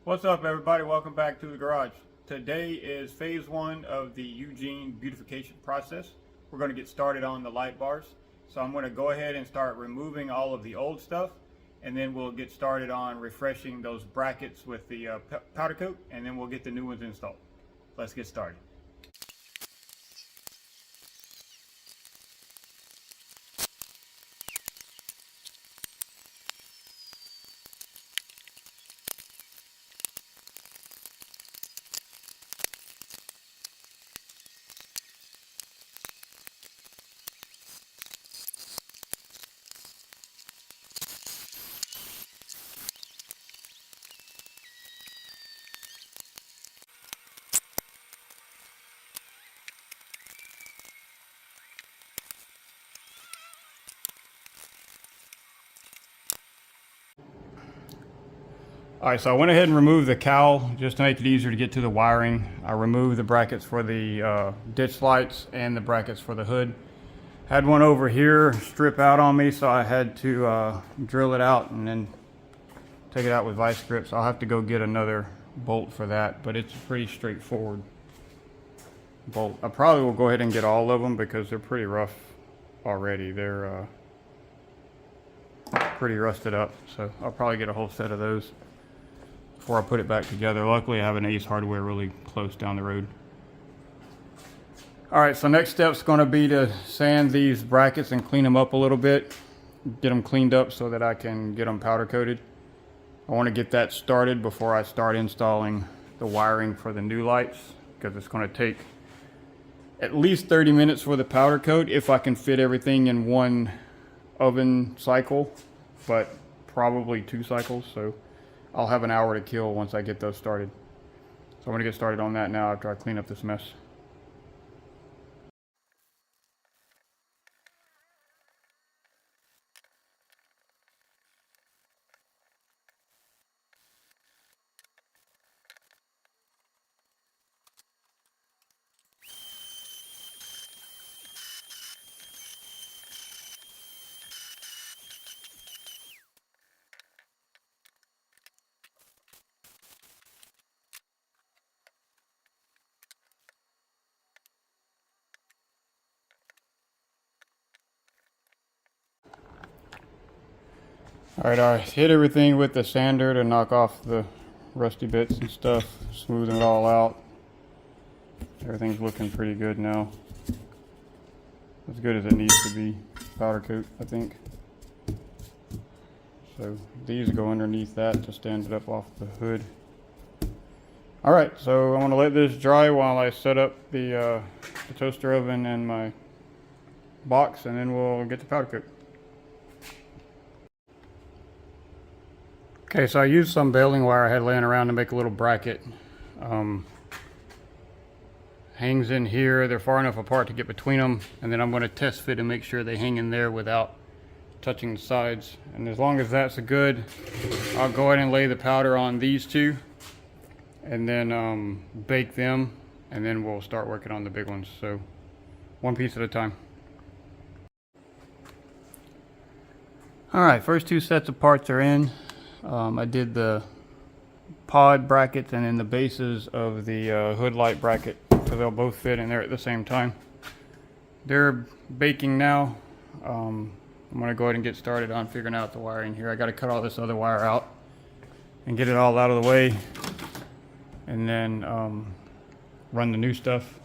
What's up, everybody? Welcome back to the garage. Today is phase one of the Eugene beautification process. We're going to get started on the light bars. So I'm going to go ahead and start removing all of the old stuff, and then we'll get started on refreshing those brackets with the powder coat, and then we'll get the new ones installed. Let's get started. Alright, so I went ahead and removed the cowl just to make it easier to get to the wiring. I removed the brackets for the ditch lights and the brackets for the hood. Had one over here strip out on me, so I had to drill it out and then take it out with vice grips. I'll have to go get another bolt for that, but it's a pretty straightforward bolt. I probably will go ahead and get all of them because they're pretty rough already. They're pretty rusted up, so I'll probably get a whole set of those before I put it back together. Luckily, I have an Ace Hardware really close down the road. Alright, so next step's going to be to sand these brackets and clean them up a little bit. Get them cleaned up so that I can get them powder coated. I want to get that started before I start installing the wiring for the new lights, because it's going to take at least 30 minutes for the powder coat if I can fit everything in one oven cycle, but probably 2 cycles, so I'll have an hour to kill once I get those started. So I'm going to get started on that now after I clean up this mess. Alright, I hit everything with the sander to knock off the rusty bits and stuff, smoothing it all out. Everything's looking pretty good now. As good as it needs to be. Powder coat, I think. So these go underneath that to stand it up off the hood. Alright, so I'm going to let this dry while I set up the toaster oven and my box, and then we'll get the powder coat. Okay, so I used some baling wire I had laying around to make a little bracket. Hangs in here. They're far enough apart to get between them, and then I'm going to test fit and make sure they hang in there without touching the sides. And as long as that's good, I'll go ahead and lay the powder on these two and then bake them, and then we'll start working on the big ones. So one piece at a time. Alright, first 2 sets of parts are in. I did the pod brackets and then the bases of the hood light bracket, so they'll both fit in there at the same time. They're baking now. I'm going to go ahead and get started on figuring out the wiring here. I got to cut all this other wire out and get it all out of the way, and then run the new stuff.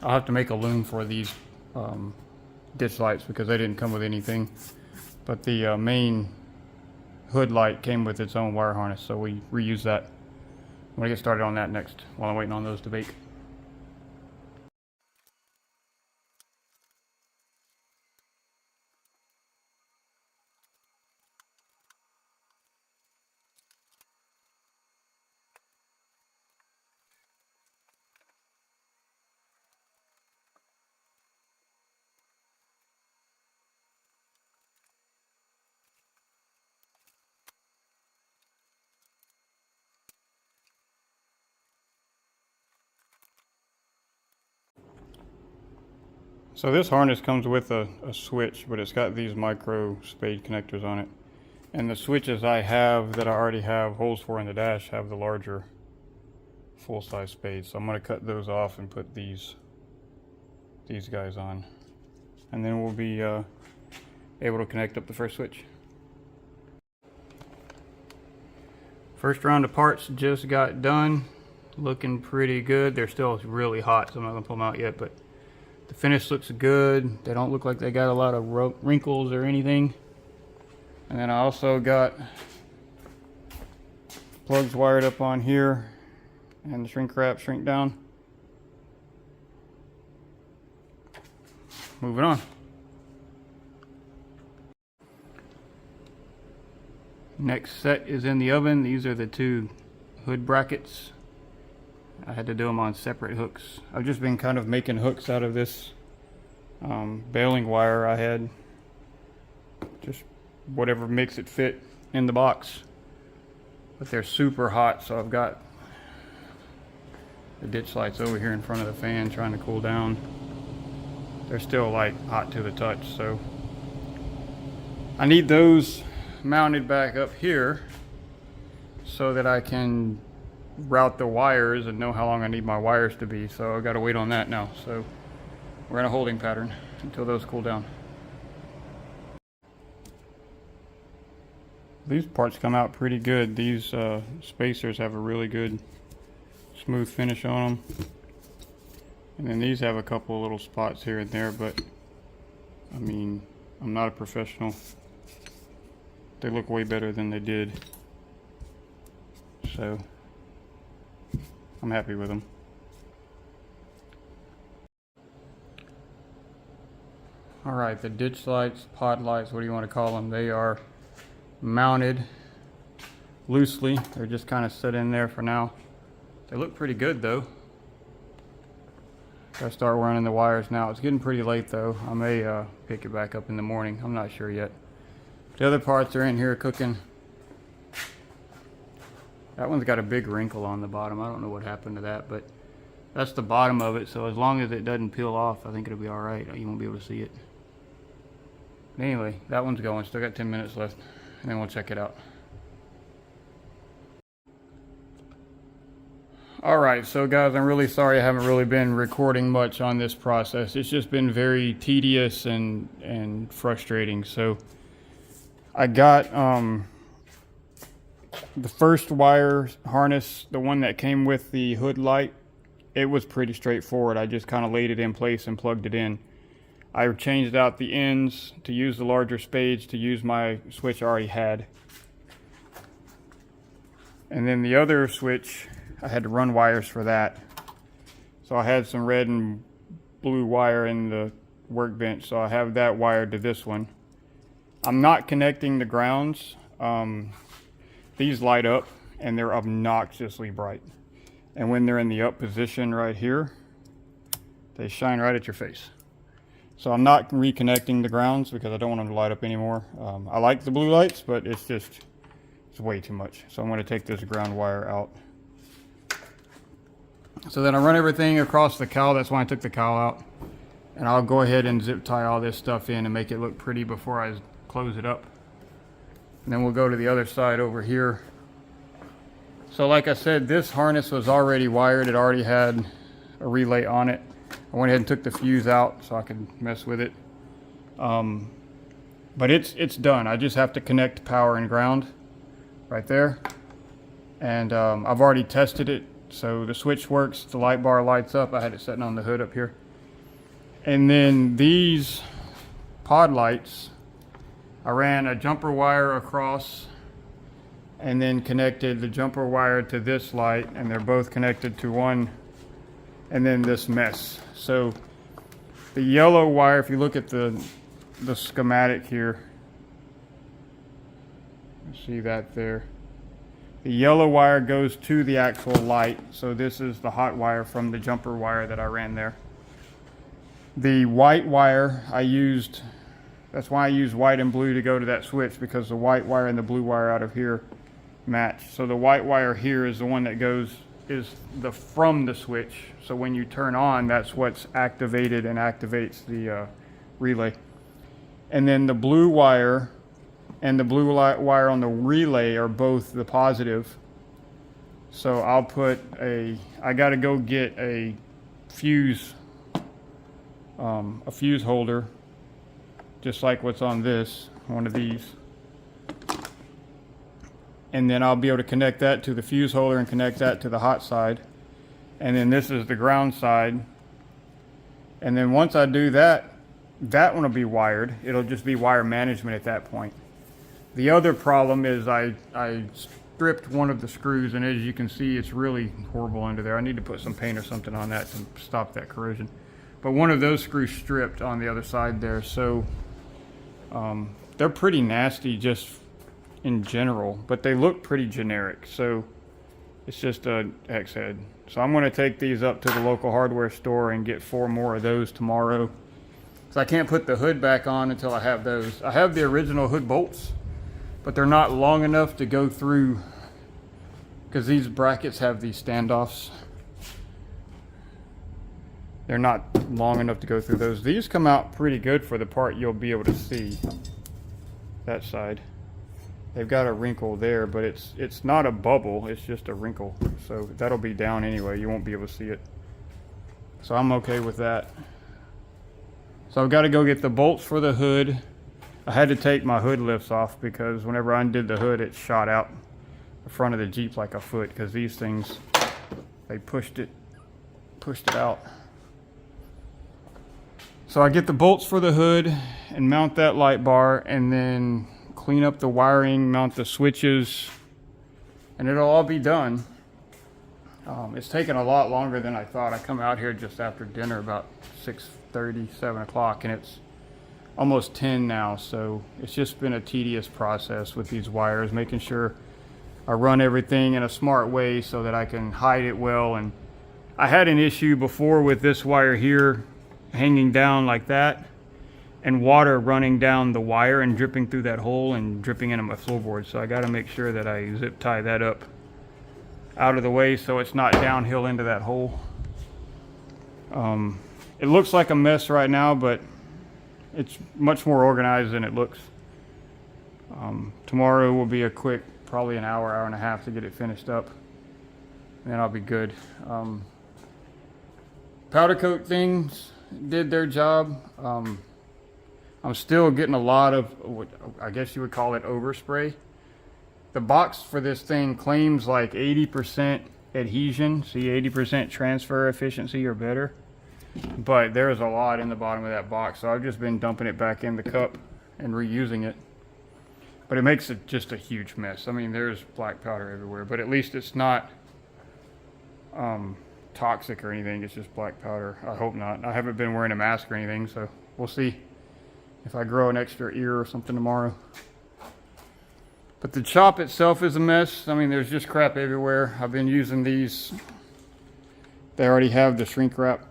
I'll have to make a loom for these ditch lights because they didn't come with anything, but the main hood light came with its own wire harness, so we reuse that. I'm going to get started on that next while I'm waiting on those to bake. So this harness comes with a switch, but it's got these micro spade connectors on it. And the switches I have that I already have holes for in the dash have the larger full-size spades. So I'm going to cut those off and put these guys on. And then we'll be able to connect up the first switch. First round of parts just got done. Looking pretty good. They're still really hot, so I'm not going to pull them out yet, but the finish looks good. They don't look like they got a lot of wrinkles or anything. And then I also got plugs wired up on here and the shrink wrap shrink down. Moving on. Next set is in the oven. These are the two hood brackets. I had to do them on separate hooks. I've just been kind of making hooks out of this baling wire I had. Just whatever makes it fit in the box. But they're super hot, so I've got the ditch lights over here in front of the fan trying to cool down. They're still like hot to the touch, so I need those mounted back up here so that I can route the wires and know how long I need my wires to be. So I've got to wait on that now. So we're in a holding pattern until those cool down. These parts come out pretty good. These spacers have a really good smooth finish on them. And then these have a couple of little spots here and there, but I mean, I'm not a professional. They look way better than they did. So I'm happy with them. All right, the ditch lights, pod lights, what do you want to call them? They are mounted loosely. They're just kind of set in there for now. They look pretty good though. Gotta start running the wires now. It's getting pretty late though. I may pick it back up in the morning. I'm not sure yet. The other parts are in here cooking. That one's got a big wrinkle on the bottom. I don't know what happened to that, but that's the bottom of it. So as long as it doesn't peel off, I think it'll be all right. You won't be able to see it. But anyway, that one's going. Still got 10 minutes left, and then we'll check it out. All right, so guys, I'm really sorry I haven't really been recording much on this process. It's just been very tedious and frustrating. So I got the first wire harness, the one that came with the hood light. It was pretty straightforward. I just kind of laid it in place and plugged it in. I changed out the ends to use the larger spades to use my switch I already had. And then the other switch, I had to run wires for that. So I had some red and blue wire in the workbench, so I have that wired to this one. I'm not connecting the grounds. These light up and they're obnoxiously bright. And when they're in the up position right here, they shine right at your face. So I'm not reconnecting the grounds because I don't want them to light up anymore. I like the blue lights, but it's way too much. So I'm going to take this ground wire out. So then I run everything across the cowl. That's why I took the cowl out. And I'll go ahead and zip tie all this stuff in and make it look pretty before I close it up. And then we'll go to the other side over here. So like I said, this harness was already wired. It already had a relay on it. I went ahead and took the fuse out so I could mess with it. But it's done. I just have to connect power and ground right there. And I've already tested it. So the switch works, the light bar lights up. I had it sitting on the hood up here. And then these pod lights, I ran a jumper wire across and then connected the jumper wire to this light, and they're both connected to one, and then this mess. So the yellow wire, if you look at the schematic here, you see that there. The yellow wire goes to the actual light, so this is the hot wire from the jumper wire that I ran there. The white wire I used, that's why I use white and blue to go to that switch, because the white wire and the blue wire out of here match. So the white wire here is the one that goes, is the from the switch. So when you turn on, that's what's activated and activates the relay. And then the blue wire and the blue wire on the relay are both the positive. So I'll put I gotta go get a fuse holder, just like what's on this, one of these. And then I'll be able to connect that to the fuse holder and connect that to the hot side. And then this is the ground side. And then once I do that, that one will be wired. It'll just be wire management at that point. The other problem is I stripped one of the screws, and as you can see, it's really horrible under there. I need to put some paint or something on that to stop that corrosion. But one of those screws stripped on the other side there, so they're pretty nasty just in general, but they look pretty generic, so it's just a hex head. So I'm going to take these up to the local hardware store and get 4 more of those tomorrow. So I can't put the hood back on until I have those. I have the original hood bolts, but they're not long enough to go through, because these brackets have these standoffs. They're not long enough to go through those. These come out pretty good for the part you'll be able to see. That side. They've got a wrinkle there, but it's not a bubble, it's just a wrinkle. So that'll be down anyway, you won't be able to see it. So I'm okay with that. So I've got to go get the bolts for the hood. I had to take my hood lifts off because whenever I undid the hood, it shot out the front of the Jeep like a foot, because these things, they pushed it out. So I get the bolts for the hood and mount that light bar, and then clean up the wiring, mount the switches, and it'll all be done. It's taken a lot longer than I thought. I come out here just after dinner about 6:30, 7 o'clock, and it's almost 10 now, so it's just been a tedious process with these wires, making sure I run everything in a smart way so that I can hide it well. And I had an issue before with this wire here hanging down like that, and water running down the wire and dripping through that hole and dripping into my floorboard. So I got to make sure that I zip tie that up out of the way so it's not downhill into that hole. It looks like a mess right now, but it's much more organized than it looks. Tomorrow will be a quick, probably an hour, hour and a half to get it finished up, and then I'll be good. Powder coat things did their job. I'm still getting a lot of what I guess you would call it overspray. The box for this thing claims like 80% adhesion, see 80% transfer efficiency or better. But there's a lot in the bottom of that box, so I've just been dumping it back in the cup and reusing it. But it makes it just a huge mess. I mean, there's black powder everywhere, but at least it's not toxic or anything. It's just black powder. I hope not. I haven't been wearing a mask or anything, so we'll see if I grow an extra ear or something tomorrow. But the shop itself is a mess. I mean, there's just crap everywhere. I've been using these. They already have the shrink wrap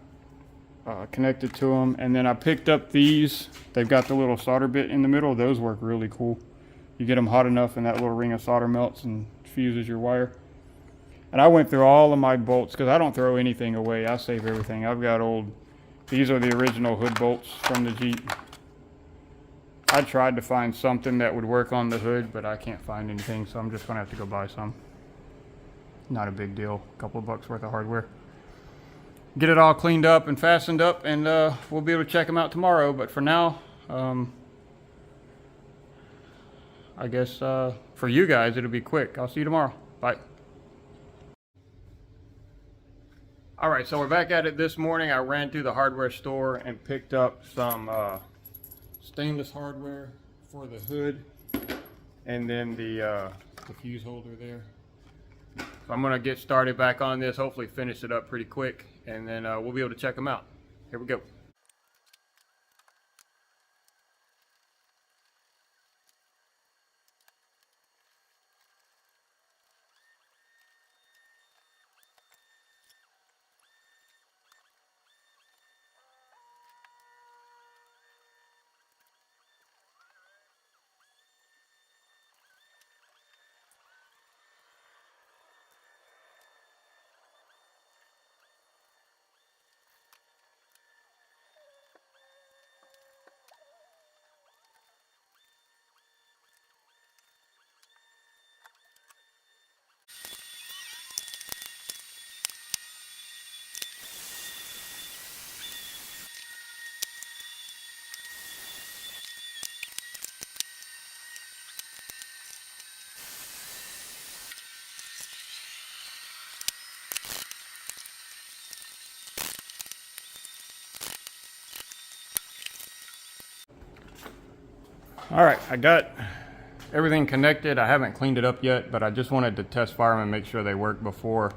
connected to them, and then I picked up these. They've got the little solder bit in the middle. Those work really cool. You get them hot enough and that little ring of solder melts and fuses your wire. And I went through all of my bolts because I don't throw anything away. I save everything. I've got these are the original hood bolts from the Jeep. I tried to find something that would work on the hood, but I can't find anything, so I'm just gonna have to go buy some. Not a big deal, a couple of bucks worth of hardware. Get it all cleaned up and fastened up, and we'll be able to check them out tomorrow. But for now, I guess for you guys it'll be quick. I'll see you tomorrow. Bye. All right, so we're back at it this morning. I ran through the hardware store and picked up some stainless hardware for the hood, and then the fuse holder there. So I'm gonna get started back on this, hopefully finish it up pretty quick, and then we'll be able to check them out. Here we go. All right, I got everything connected. I haven't cleaned it up yet, but I just wanted to test fire them and make sure they work before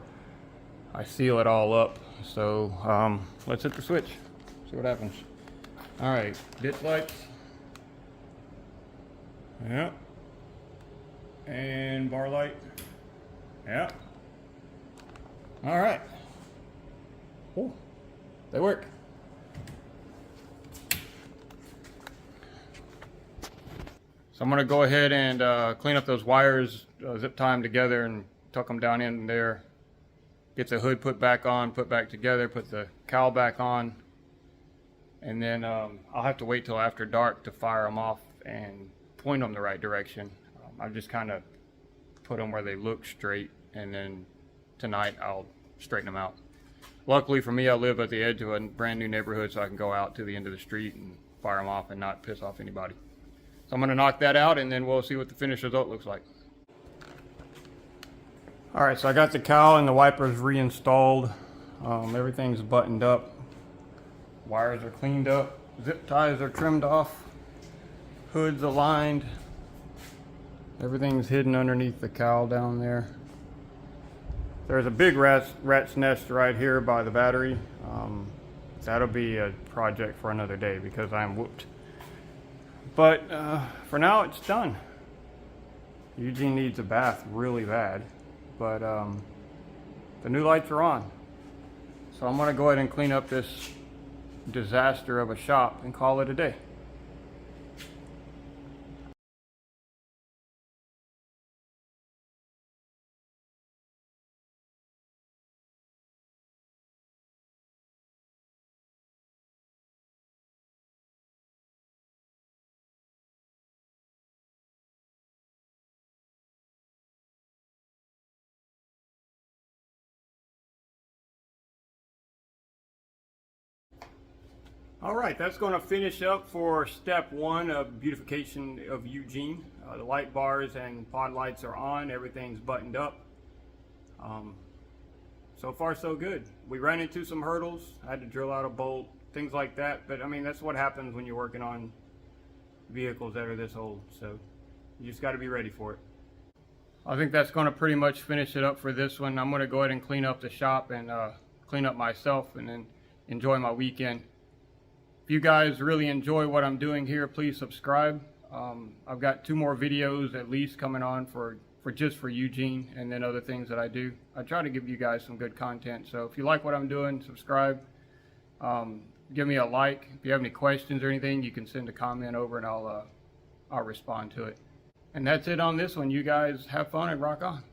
I seal it all up. So let's hit the switch, see what happens. All right, ditch lights. Yeah. And bar light. Yeah. All right. Oh, they work. So I'm gonna go ahead and clean up those wires, zip tie them together and tuck them down in there. Get the hood put back on, put back together, put the cowl back on. And then I'll have to wait till after dark to fire them off and point them the right direction. I've just kind of put them where they look straight, and then tonight I'll straighten them out. Luckily for me, I live at the edge of a brand new neighborhood, so I can go out to the end of the street and fire them off and not piss off anybody. So I'm gonna knock that out, and then we'll see what the finished result looks like. All right, so I got the cowl and the wipers reinstalled. Everything's buttoned up. Wires are cleaned up. Zip ties are trimmed off. Hood's aligned. Everything's hidden underneath the cowl down there. There's a big rat's nest right here by the battery. That'll be a project for another day because I'm whooped. But for now, it's done. Eugene needs a bath really bad, but the new lights are on. So I'm gonna go ahead and clean up this disaster of a shop and call it a day. All right, that's going to finish up for step one of beautification of Eugene. The light bars and pod lights are on, everything's buttoned up. So far so good. We ran into some hurdles, I had to drill out a bolt, things like that, but I mean that's what happens when you're working on vehicles that are this old, so you just got to be ready for it. I think that's going to pretty much finish it up for this one. I'm going to go ahead and clean up the shop and clean up myself and then enjoy my weekend. If you guys really enjoy what I'm doing here, please subscribe. I've got 2 more videos at least coming on for Eugene, and then other things that I do. I try to give you guys some good content. So if you like what I'm doing, subscribe. Give me a like. If you have any questions or anything, you can send a comment over and I'll respond to it. And that's it on this one. You guys have fun and rock on.